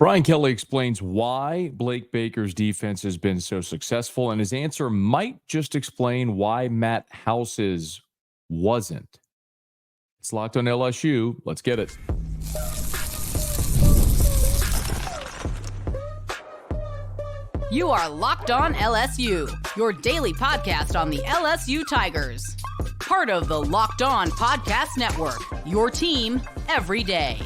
Brian Kelly explains why Blake Baker's defense has been so successful, and his answer might just explain why Matt House's wasn't. It's Locked on LSU. Let's get it. You are Locked on LSU, your daily podcast on the LSU Tigers. Part of the Locked On Podcast Network, your team every day.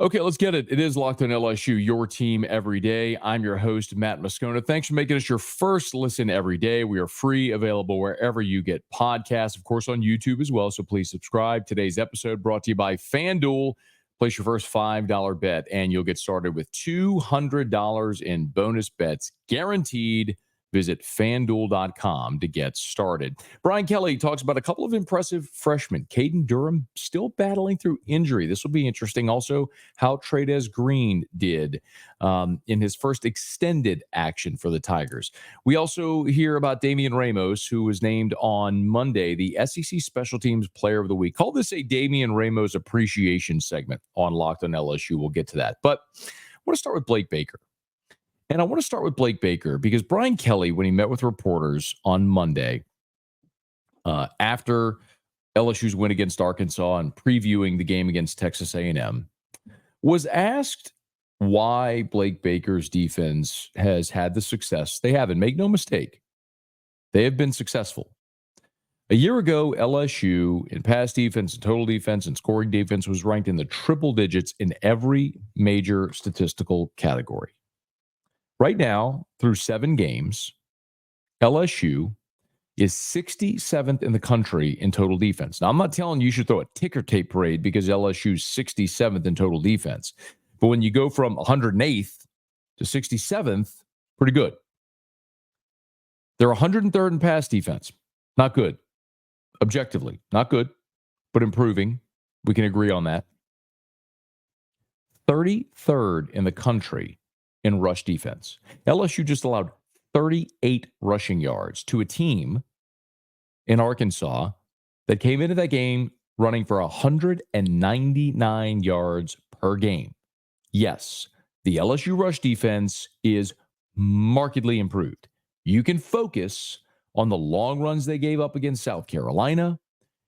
Okay, let's get it. It is Locked on LSU, your team every day. I'm your host, Matt Moscona. Thanks for making us your first listen every day. We are free, available wherever you get podcasts, of course, on YouTube as well, so please subscribe. Today's episode brought to you by FanDuel. Place your first $5 bet, and you'll get started with $200 in bonus bets guaranteed. Visit FanDuel.com to get started. Brian Kelly talks about a couple of impressive freshmen. Caden Durham still battling through injury. This will be interesting. Also, how Trey'Dez Green did in his first extended action for the Tigers. We also hear about Damian Ramos, who was named on Monday the SEC Special Teams Player of the Week. Call this a Damian Ramos appreciation segment on Locked on LSU. We'll get to that. But I want to start with Blake Baker. And I want to start with Blake Baker because Brian Kelly, when he met with reporters on Monday, after LSU's win against Arkansas and previewing the game against Texas A&M, was asked why Blake Baker's defense has had the success they have. And make no mistake, they have been successful. A year ago, LSU in pass defense, and total defense, and scoring defense was ranked in the triple digits in every major statistical category. Right now, through 7 games, LSU is 67th in the country in total defense. Now, I'm not telling you should throw a ticker tape parade because LSU's 67th in total defense. But when you go from 108th to 67th, pretty good. They're 103rd in pass defense. Not good. Objectively, not good, but improving. We can agree on that. 33rd in the country in rush defense. LSU just allowed 38 rushing yards to a team in Arkansas that came into that game running for 199 yards per game. Yes, the LSU rush defense is markedly improved. You can focus on the long runs they gave up against South Carolina.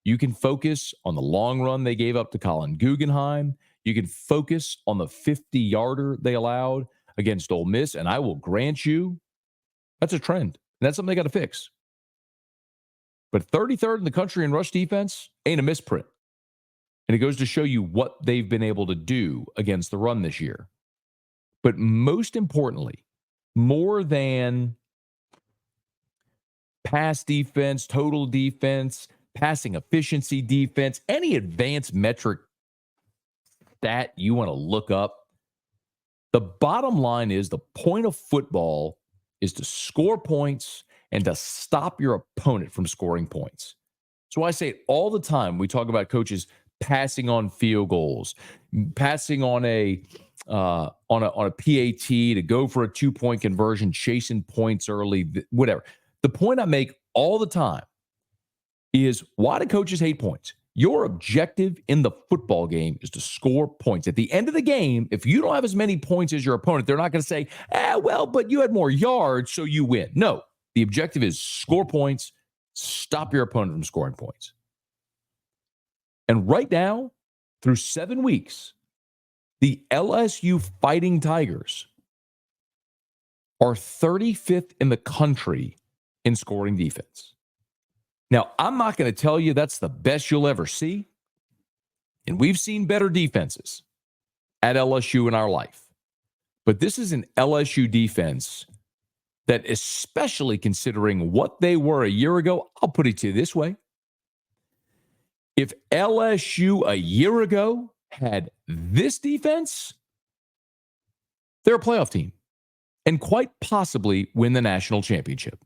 You can focus on the long run they gave up to Colin Guggenheim. You can focus on the 50-yarder they allowed against Ole Miss, and I will grant you that's a trend. And that's something they got to fix. But 33rd in the country in rush defense ain't a misprint. And it goes to show you what they've been able to do against the run this year. But most importantly, more than pass defense, total defense, passing efficiency defense, any advanced metric stat you want to look up, the bottom line is the point of football is to score points and to stop your opponent from scoring points. So I say it all the time. We talk about coaches passing on field goals, passing on a PAT to go for a 2-point conversion, chasing points early, whatever. The point I make all the time is, why do coaches hate points? Your objective in the football game is to score points. At the end of the game, if you don't have as many points as your opponent, they're not going to say, well, but you had more yards, so you win. No, the objective is score points, stop your opponent from scoring points. And right now, through 7 weeks, the LSU Fighting Tigers are 35th in the country in scoring defense. Now, I'm not going to tell you that's the best you'll ever see. And we've seen better defenses at LSU in our life. But this is an LSU defense that, especially considering what they were a year ago, I'll put it to you this way. If LSU a year ago had this defense, they're a playoff team and quite possibly win the national championship.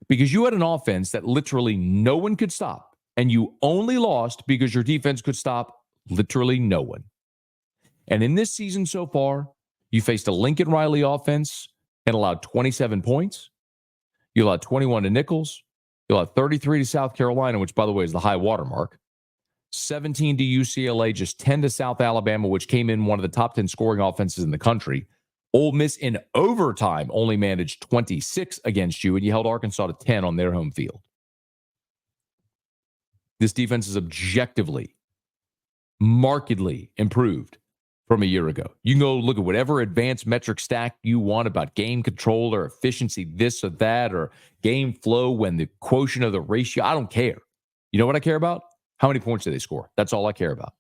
Because you had an offense that literally no one could stop, and you only lost because your defense could stop literally no one. And in this season so far, you faced a Lincoln Riley offense and allowed 27 points. You allowed 21 to Nichols. You allowed 33 to South Carolina, which, by the way, is the high water mark. 17 to UCLA, just 10 to South Alabama, which came in one of the top 10 scoring offenses in the country. Ole Miss in overtime only managed 26 against you, and you held Arkansas to 10 on their home field. This defense is objectively, markedly improved from a year ago. You can go look at whatever advanced metric stack you want about game control or efficiency, this or that, or game flow when the quotient of the ratio. I don't care. You know what I care about? How many points do they score? That's all I care about.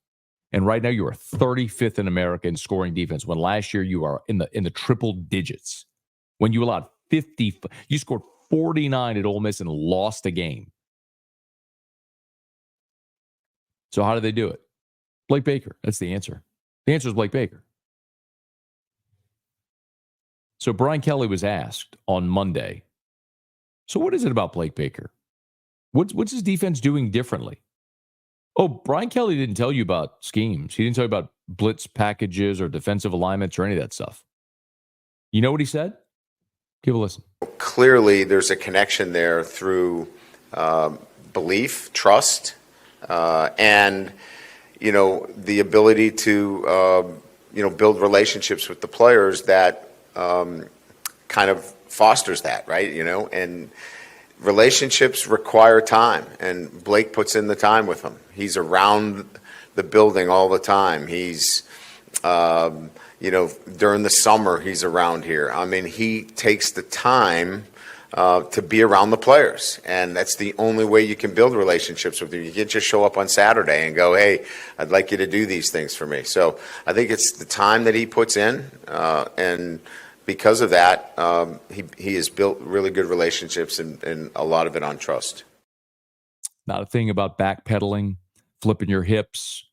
And right now you are 35th in America in scoring defense, when last year you are in the triple digits. When you allowed 50, you scored 49 at Ole Miss and lost a game. So how did they do it? Blake Baker. That's the answer. The answer is Blake Baker. So Brian Kelly was asked on Monday, so what is it about Blake Baker? What's his defense doing differently? Oh, Brian Kelly didn't tell you about schemes. He didn't tell you about blitz packages or defensive alignments or any of that stuff. You know what he said? Give a listen. Clearly, there's a connection there through belief, trust, and, the ability to, build relationships with the players that kind of fosters that, right? And relationships require time, and Blake puts in the time with them. He's around the building all the time. He's, during the summer, he's around here. I mean, he takes the time to be around the players, and that's the only way you can build relationships with them. You can't just show up on Saturday and go, hey, I'd like you to do these things for me. So I think it's the time that he puts in, and because of that, he has built really good relationships, and a lot of it on trust. Not a thing about backpedaling, flipping your hips,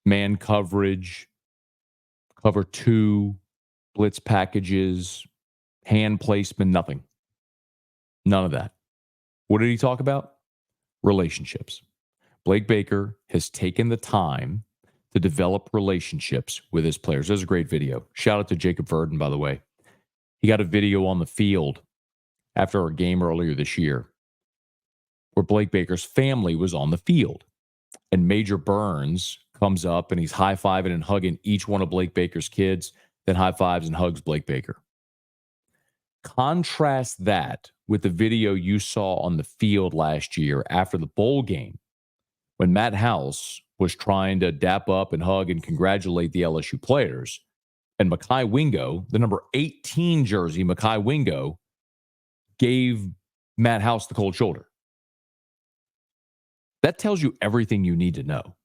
man coverage, cover two, blitz packages, hand placement, nothing. None of that. What did he talk about? Relationships. Blake Baker has taken the time to develop relationships with his players. There's a great video. Shout out to Jacob Verdon, by the way. He got a video on the field after a game earlier this year where Blake Baker's family was on the field. And Major Burns comes up and he's high-fiving and hugging each one of Blake Baker's kids, then high-fives and hugs Blake Baker. Contrast that with the video you saw on the field last year after the bowl game when Matt House was trying to dap up and hug and congratulate the LSU players. And Mekhi Wingo, the number 18 jersey, Mekhi Wingo, gave Matt House the cold shoulder. That tells you everything you need to know.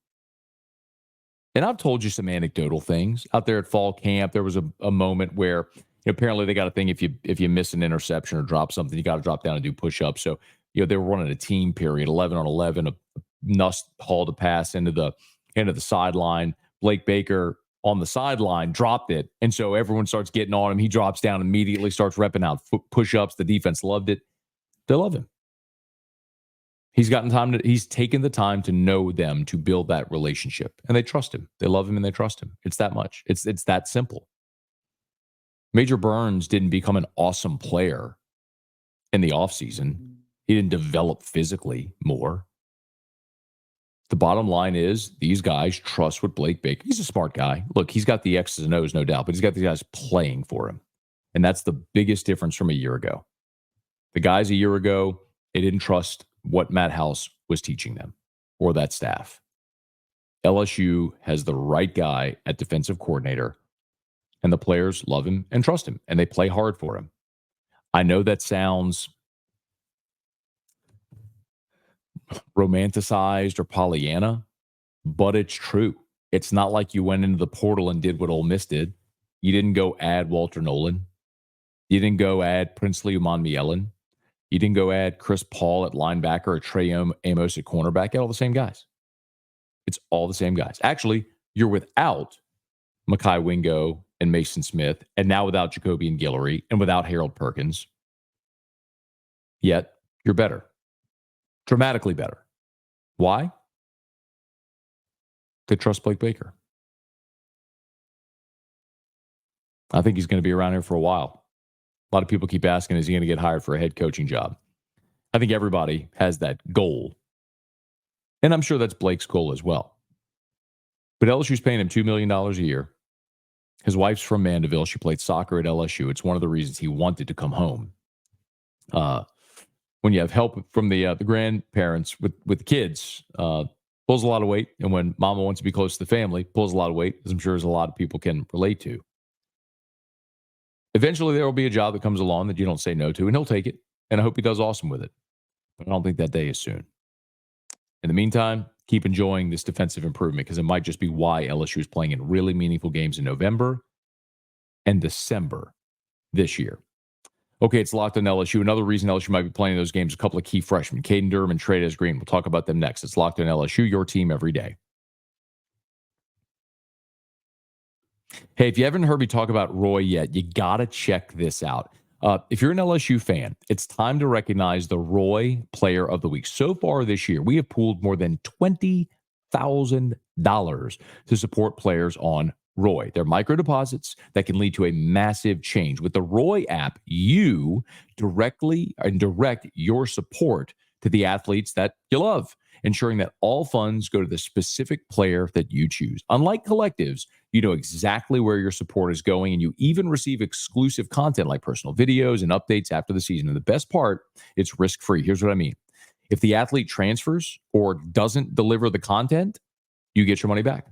And I've told you some anecdotal things. Out there at fall camp, there was a moment where apparently they got a thing, if you miss an interception or drop something, you got to drop down and do push-ups. So, they were running a team period, 11 on 11, a Nuss hauled a pass into the sideline. Blake Baker on the sideline dropped it. And so everyone starts getting on him. He drops down immediately, starts repping out push-ups. The defense loved it. They love him. He's taken the time to know them, to build that relationship. And they trust him. They love him and they trust him. It's that much. It's that simple. Major Burns didn't become an awesome player in the offseason. He didn't develop physically more. The bottom line is these guys trust what Blake Baker. He's a smart guy. Look, he's got the X's and O's, no doubt, but he's got these guys playing for him. And that's the biggest difference from a year ago. The guys a year ago, they didn't trust what Matt House was teaching them or that staff. LSU has the right guy at defensive coordinator, and the players love him and trust him, and they play hard for him. I know that sounds romanticized or Pollyanna, but it's true. It's not like you went into the portal and did what Ole Miss did. You didn't go add Walter Nolan. You didn't go add Princely Umanmielen. You didn't go add Chris Paul at linebacker or Trey Amos at cornerback. You had all the same guys. It's all the same guys. Actually, you're without Mekhi Wingo and Mason Smith, and now without Jacoby and Guillory, and without Harold Perkins. Yet, you're better. Dramatically better. Why? They trust Blake Baker. I think he's going to be around here for a while. A lot of people keep asking, is he going to get hired for a head coaching job? I think everybody has that goal. And I'm sure that's Blake's goal as well. But LSU's paying him $2 million a year. His wife's from Mandeville. She played soccer at LSU. It's one of the reasons he wanted to come home. When you have help from the grandparents with the kids, pulls a lot of weight. And when mama wants to be close to the family, pulls a lot of weight, as I'm sure as a lot of people can relate to. Eventually, there will be a job that comes along that you don't say no to, and he'll take it. And I hope he does awesome with it. But I don't think that day is soon. In the meantime, keep enjoying this defensive improvement because it might just be why LSU is playing in really meaningful games in November and December this year. Okay, it's Locked on LSU. Another reason LSU might be playing those games, a couple of key freshmen, Caden Durham and Trey'Dez Green. We'll talk about them next. It's Locked on LSU, your team every day. Hey, if you haven't heard me talk about Roy yet, you got to check this out. If you're an LSU fan, it's time to recognize the Roy Player of the Week. So far this year, we have pooled more than $20,000 to support players on Roy. They're micro deposits that can lead to a massive change. With the Roy app, you directly direct your support to the athletes that you love, ensuring that all funds go to the specific player that you choose. Unlike collectives, you know exactly where your support is going, and you even receive exclusive content like personal videos and updates after the season. And the best part, it's risk-free. Here's what I mean. If the athlete transfers or doesn't deliver the content, you get your money back.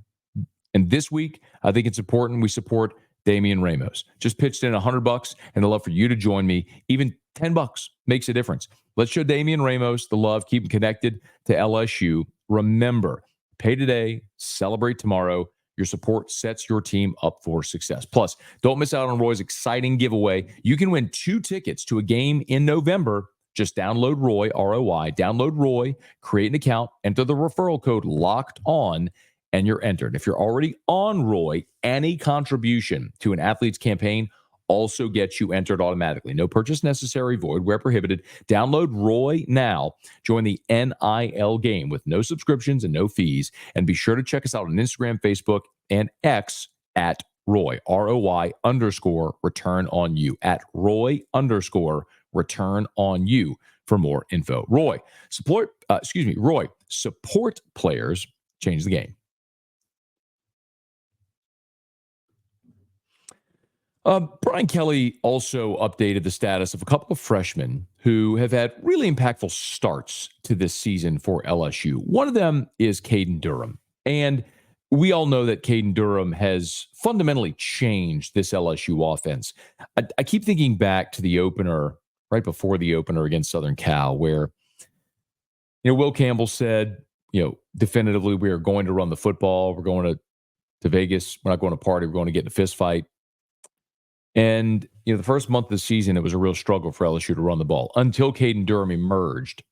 And this week, I think it's important we support Damian Ramos. Just pitched in $100, and I'd love for you to join me. Even $10 makes a difference. Let's show Damian Ramos the love, keep him connected to LSU. Remember, pay today, celebrate tomorrow. Your support sets your team up for success. Plus, don't miss out on Roy's exciting giveaway. You can win 2 tickets to a game in November. Just download Roy, R-O-Y, download Roy, create an account, enter the referral code Locked On, and you're entered. If you're already on Roy, any contribution to an athlete's campaign also gets you entered automatically. No purchase necessary, void where prohibited. Download Roy now. Join the NIL game with no subscriptions and no fees. And be sure to check us out on Instagram, Facebook, and X at Roy, R-O-Y _ return on you, at Roy _ return on you for more info. Roy, support players, change the game. Brian Kelly also updated the status of a couple of freshmen who have had really impactful starts to this season for LSU. One of them is Caden Durham. And we all know that Caden Durham has fundamentally changed this LSU offense. I keep thinking back to the opener, right before the opener against Southern Cal, where Will Campbell said, definitively, we are going to run the football. We're going to Vegas. We're not going to party. We're going to get in a fist fight. And, the first month of the season, it was a real struggle for LSU to run the ball until Caden Durham emerged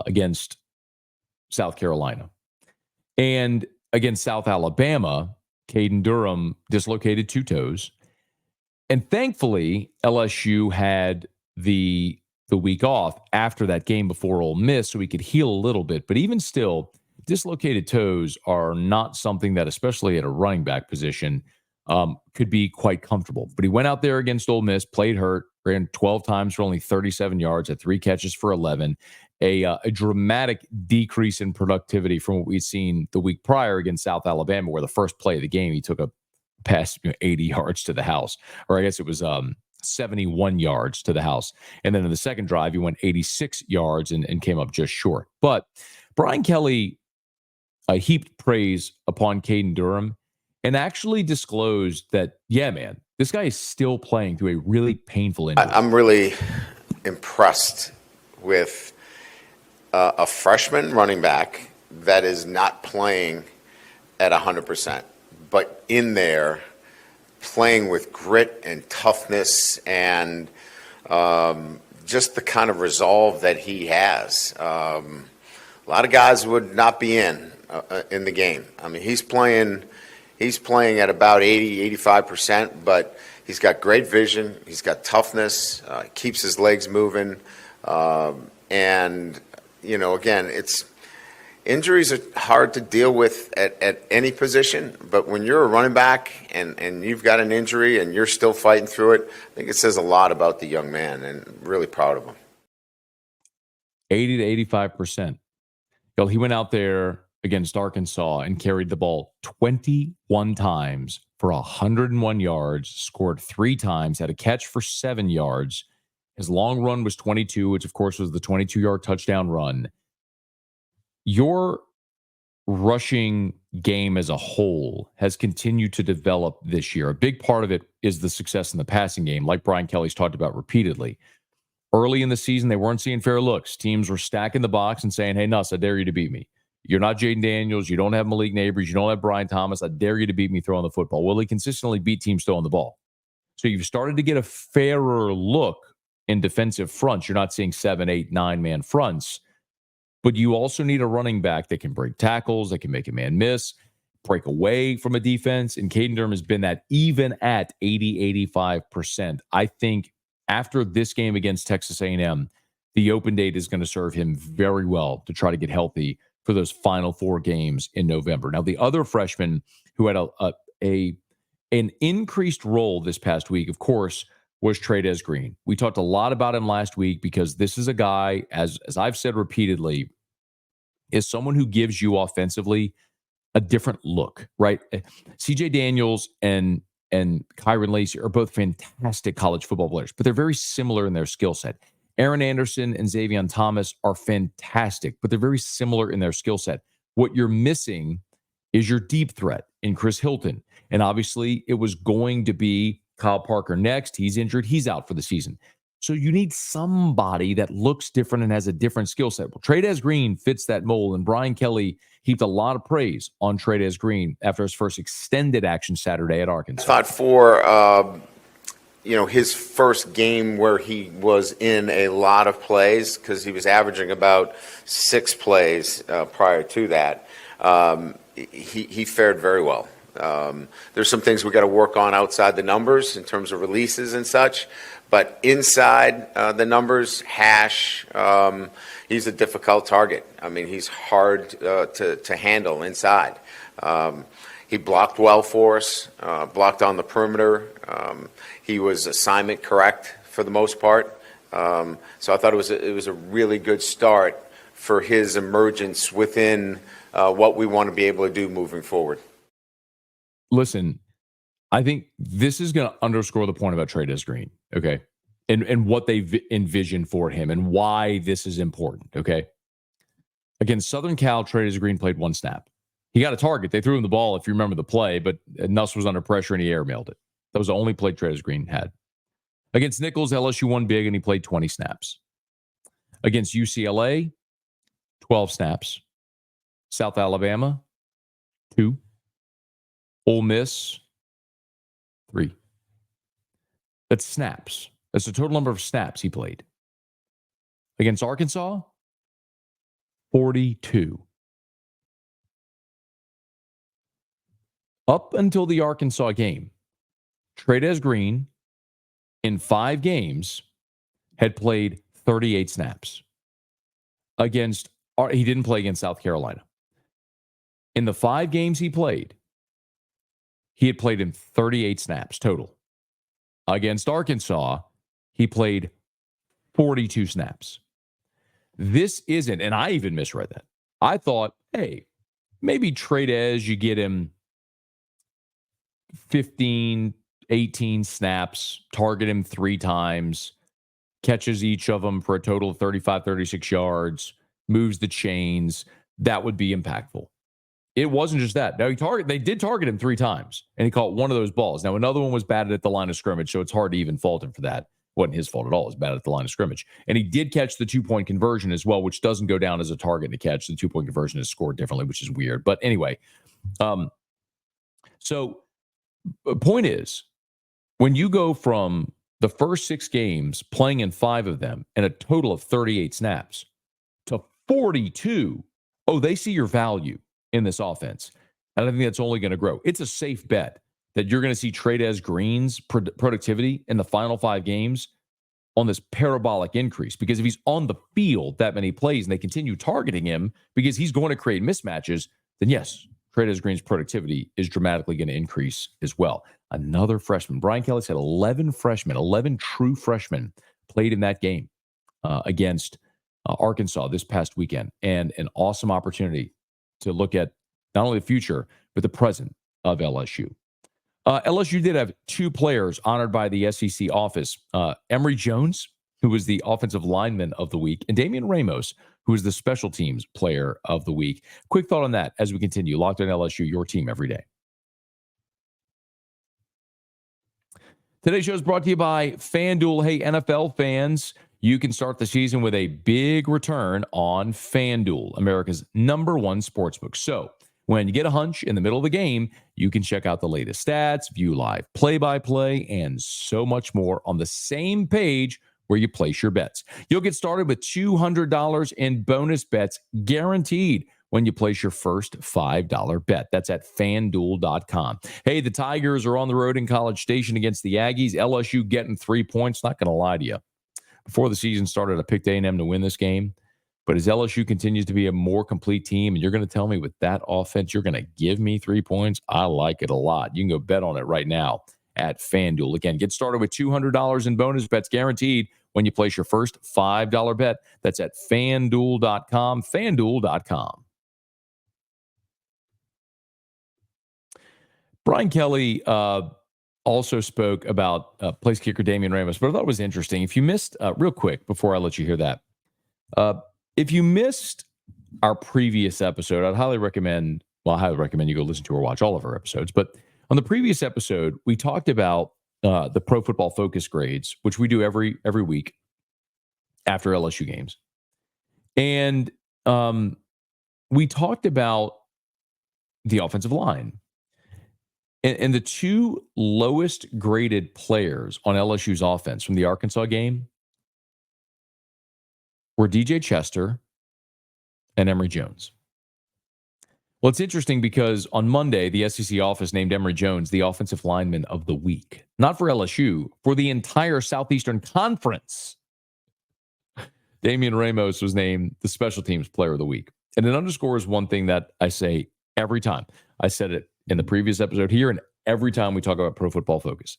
against South Carolina. And against South Alabama, Caden Durham dislocated 2 toes. And thankfully, LSU had the week off after that game before Ole Miss so he could heal a little bit. But even still, dislocated toes are not something that, especially at a running back position, could be quite comfortable. But he went out there against Ole Miss, played hurt, ran 12 times for only 37 yards, had 3 catches for 11, a dramatic decrease in productivity from what we'd seen the week prior against South Alabama, where the first play of the game, he took a pass 80 yards to the house, or I guess it was 71 yards to the house. And then in the second drive, he went 86 yards and came up just short. But Brian Kelly heaped praise upon Caden Durham and actually disclosed that, this guy is still playing through a really painful injury. I'm really impressed with a freshman running back that is not playing at 100%, but in there playing with grit and toughness and just the kind of resolve that he has. A lot of guys would not be in the game. I mean, he's playing at about 80-85%, but he's got great vision. He's got toughness. Keeps his legs moving. And, again, injuries are hard to deal with at any position. But when you're a running back and you've got an injury and you're still fighting through it, I think it says a lot about the young man, and I'm really proud of him. 80 to 85%. He went out there against Arkansas and carried the ball 21 times for 101 yards, scored 3 times, had a catch for 7 yards. His long run was 22, which of course was the 22-yard touchdown run. Your rushing game as a whole has continued to develop this year. A big part of it is the success in the passing game, like Brian Kelly's talked about repeatedly. Early in the season, they weren't seeing fair looks. Teams were stacking the box and saying, hey, Nuss, I dare you to beat me. You're not Jaden Daniels. You don't have Malik Neighbors. You don't have Brian Thomas. I dare you to beat me throwing the football. Well, he consistently beat teams throwing the ball. So you've started to get a fairer look in defensive fronts. You're not seeing 7, 8, 9-man fronts. But you also need a running back that can break tackles, that can make a man miss, break away from a defense. And Caden Durham has been that even at 80, 85%. I think after this game against Texas A&M, the open date is going to serve him very well to try to get healthy for those final 4 games in November. Now, the other freshman who had an increased role this past week, of course, was Trey'Dez Green. We talked a lot about him last week because this is a guy, as I've said repeatedly, is someone who gives you offensively a different look, right? CJ Daniels and Kyron Lacey are both fantastic college football players, but they're very similar in their skill set. Aaron Anderson and Xavier Thomas are fantastic, but they're very similar in their skill set. What you're missing is your deep threat in Chris Hilton. And obviously, it was going to be Kyle Parker next. He's injured. He's out for the season. So you need somebody that looks different and has a different skill set. Well, Trey'Dez Green fits that mold, and Brian Kelly heaped a lot of praise on Trey'Dez Green after his first extended action Saturday at Arkansas. I thought for his first game where he was in a lot of plays, because he was averaging about 6 plays prior to that, he fared very well. There's some things we got to work on outside the numbers in terms of releases and such, but inside the numbers, he's a difficult target. I mean, he's hard to handle inside. He blocked well for us, blocked on the perimeter. He was assignment correct for the most part. So I thought it was a really good start for his emergence within what we want to be able to do moving forward. Listen, I think this is going to underscore the point about Trey'Dez Green, okay? And what they've envisioned for him and why this is important, okay? Against Southern Cal, Trey'Dez Green played 1 snap. He got a target. They threw him the ball, if you remember the play, but Nuss was under pressure and he airmailed it. That was the only play Trey'Dez Green had. Against Nichols, LSU won big and he played 20 snaps. Against UCLA, 12 snaps. South Alabama, 2. Ole Miss, 3. That's snaps. That's the total number of snaps he played. Against Arkansas, 42. Up until the Arkansas game, Trey'Dez Green, in 5 games, had played 38 snaps. He didn't play against South Carolina. In the 5 games he played, he had played in 38 snaps total. Against Arkansas, he played 42 snaps. This isn't, and I even misread that. I thought, hey, maybe Trey'Dez, you get him 15, 18 snaps, target him 3 times, catches each of them for a total of 35, 36 yards, moves the chains. That would be impactful. It wasn't just that. Now, they did target him 3 times, and he caught one of those balls. Now, another one was batted at the line of scrimmage, so it's hard to even fault him for that. It wasn't his fault at all. It was batted at the line of scrimmage. And he did catch the 2-point conversion as well, which doesn't go down as a target to catch. The 2-point conversion is scored differently, which is weird. But anyway, so the point is, when you go from the first 6 games, playing in 5 of them, and a total of 38 snaps, to 42, they see your value in this offense. And I think that's only going to grow. It's a safe bet that you're going to see Trey'Dez Green's productivity in the final 5 games on this parabolic increase. Because if he's on the field that many plays and they continue targeting him because he's going to create mismatches, then yes, Trey'Dez Green's productivity is dramatically going to increase as well. Another freshman. Brian Kelly said 11 true freshmen played in that game against Arkansas this past weekend. And an awesome opportunity to look at not only the future, but the present of LSU. LSU did have two players honored by the SEC office. Emory Jones, who was the offensive lineman of the week, and Damian Ramos, who is the special teams player of the week. Quick thought on that as we continue. Locked on LSU, your team every day. Today's show is brought to you by FanDuel. Hey, NFL fans, you can start the season with a big return on FanDuel, America's #1 sportsbook. So when you get a hunch in the middle of the game, you can check out the latest stats, view live play-by-play, and so much more on the same page where you place your bets. You'll get started with $200 in bonus bets guaranteed when you place your first $5 bet. That's at FanDuel.com. Hey, the Tigers are on the road in College Station against the Aggies. LSU getting 3 points. Not going to lie to you. Before the season started, I picked A&M to win this game. But as LSU continues to be a more complete team, and you're going to tell me with that offense, you're going to give me 3 points? I like it a lot. You can go bet on it right now at FanDuel. Again, get started with $200 in bonus bets guaranteed when you place your first $5 bet. That's at FanDuel.com. FanDuel.com. Brian Kelly also spoke about place kicker Damian Ramos, but I thought it was interesting. If you missed, real quick, before I let you hear that, if you missed our previous episode, I highly recommend you go listen to or watch all of our episodes. But on the previous episode, we talked about the Pro Football Focus grades, which we do every week after LSU games. And we talked about the offensive line. And the two lowest graded players on LSU's offense from the Arkansas game were DJ Chester and Emory Jones. Well, it's interesting because on Monday, the SEC office named Emory Jones the offensive lineman of the week. Not for LSU, for the entire Southeastern Conference. Damian Ramos was named the special teams player of the week. And it underscores one thing that I say every time. I said it in the previous episode here and every time we talk about Pro Football Focus.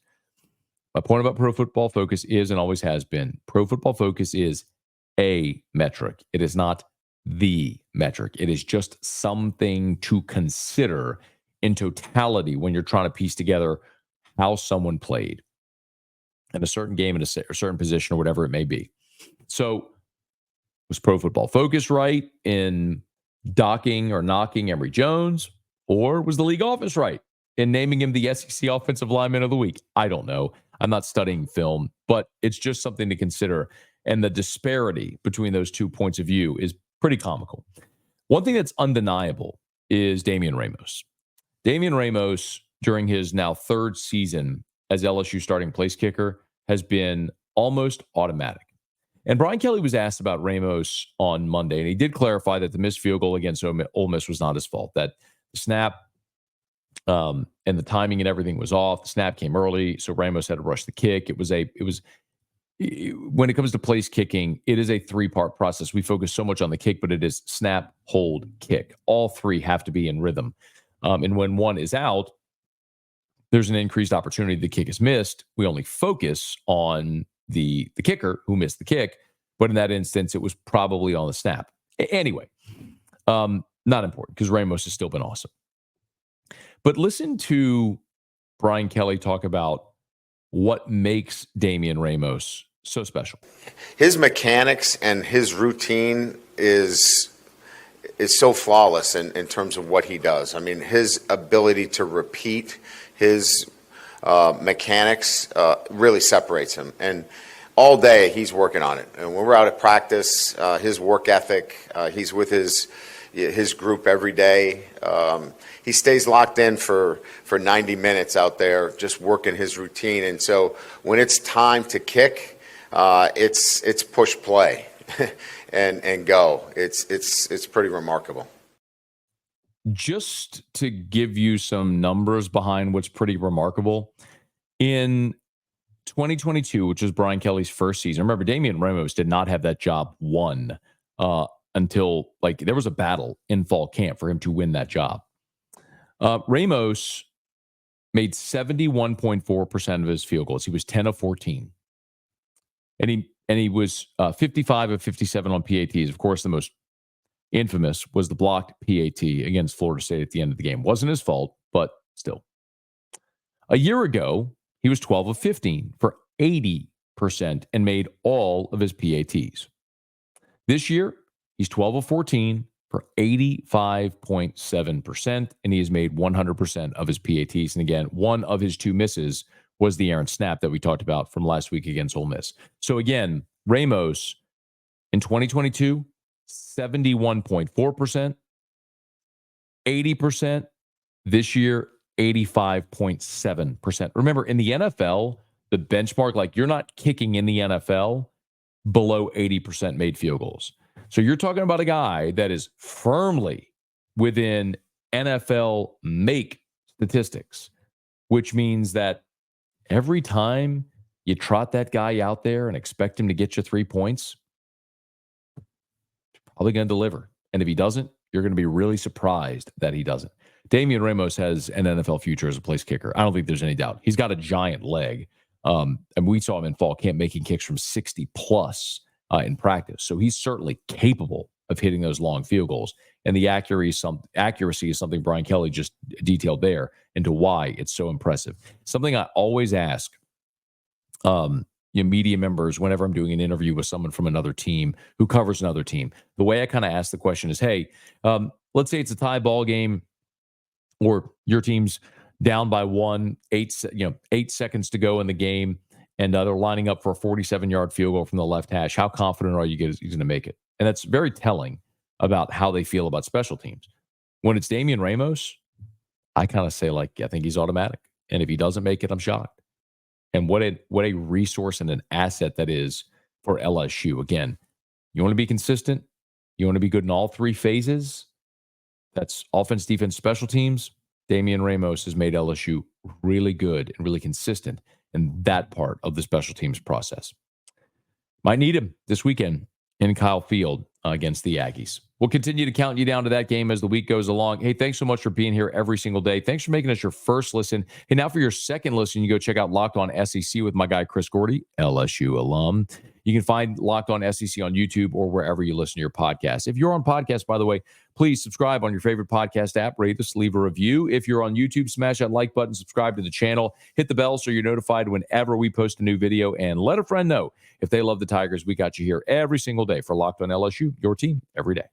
My point about Pro Football Focus is and always has been, Pro Football Focus is a metric. It is not the metric. It is just something to consider in totality when you're trying to piece together how someone played in a certain game in a certain position or whatever it may be. So was Pro Football Focus right in docking or knocking Emory Jones? Or was the league office right in naming him the SEC Offensive Lineman of the Week? I don't know. I'm not studying film, but it's just something to consider. And the disparity between those 2 points of view is pretty comical. One thing that's undeniable is Damian Ramos. Damian Ramos, during his now third season as LSU starting place kicker, has been almost automatic. And Brian Kelly was asked about Ramos on Monday, and he did clarify that the missed field goal against Ole Miss was not his fault, that the snap and the timing and everything was off. The snap came early, so Ramos had to rush the kick. When it comes to place kicking, it is a three-part process. We focus so much on the kick, but it is snap, hold, kick. All three have to be in rhythm. And when one is out, there's an increased opportunity the kick is missed. We only focus on the kicker who missed the kick, but in that instance, it was probably on the snap. Anyway, not important because Ramos has still been awesome. But listen to Brian Kelly talk about what makes Damian Ramos so special. His mechanics and his routine is so flawless in terms of what he does. I mean, his ability to repeat his mechanics really separates him. And all day he's working on it. And when we're out at practice, his work ethic, he's with his group every day. He stays locked in for 90 minutes out there just working his routine. And so when it's time to kick, it's push play and go. It's pretty remarkable. Just to give you some numbers behind what's pretty remarkable, in 2022, which was Brian Kelly's first season, remember Damian Ramos did not have that job won until there was a battle in fall camp for him to win that job. Ramos made 71.4% of his field goals. He was 10 of 14. And he was 55 of 57 on PATs. Of course, the most Infamous was the blocked PAT against Florida State at the end of the game. Wasn't his fault, but still. A year ago, he was 12 of 15 for 80% and made all of his PATs. This year, he's 12 of 14 for 85.7%, and he has made 100% of his PATs. And again, one of his two misses was the errant snap that we talked about from last week against Ole Miss. So again, Ramos in 2022, 71.4%, 80%. This year, 85.7%. Remember, in the NFL, the benchmark, like you're not kicking in the NFL below 80% made field goals. So you're talking about a guy that is firmly within NFL make statistics, which means that every time you trot that guy out there and expect him to get you 3 points, he's probably going to deliver. And if he doesn't, you're going to be really surprised that he doesn't. Damian Ramos has an NFL future as a place kicker. I don't think there's any doubt. He's got a giant leg. And we saw him in fall camp making kicks from 60 plus in practice. So he's certainly capable of hitting those long field goals. And the accuracy is something Brian Kelly just detailed there into why it's so impressive. Something I always ask media members whenever I'm doing an interview with someone from another team who covers another team. The way I kind of ask the question is, hey, let's say it's a tie ball game or your team's down by 8 seconds to go in the game, and they're lining up for a 47-yard field goal from the left hash. How confident are you he's going to make it? And that's very telling about how they feel about special teams. When it's Damian Ramos, I kind of say, like, I think he's automatic. And if he doesn't make it, I'm shocked. And what a resource and an asset that is for LSU. Again, you want to be consistent. You want to be good in all three phases. That's offense, defense, special teams. Damian Ramos has made LSU really good and really consistent in that part of the special teams process. Might need him this weekend in Kyle Field against the Aggies. We'll continue to count you down to that game as the week goes along. Hey, thanks so much for being here every single day. Thanks for making us your first listen. Hey, now for your second listen, you go check out Locked On SEC with my guy, Chris Gordy, LSU alum. You can find Locked On SEC on YouTube or wherever you listen to your podcast. If you're on podcast, by the way, please subscribe on your favorite podcast app. Rate us, leave a review. If you're on YouTube, smash that like button, subscribe to the channel, hit the bell so you're notified whenever we post a new video, and let a friend know if they love the Tigers. We got you here every single day for Locked On LSU, your team every day.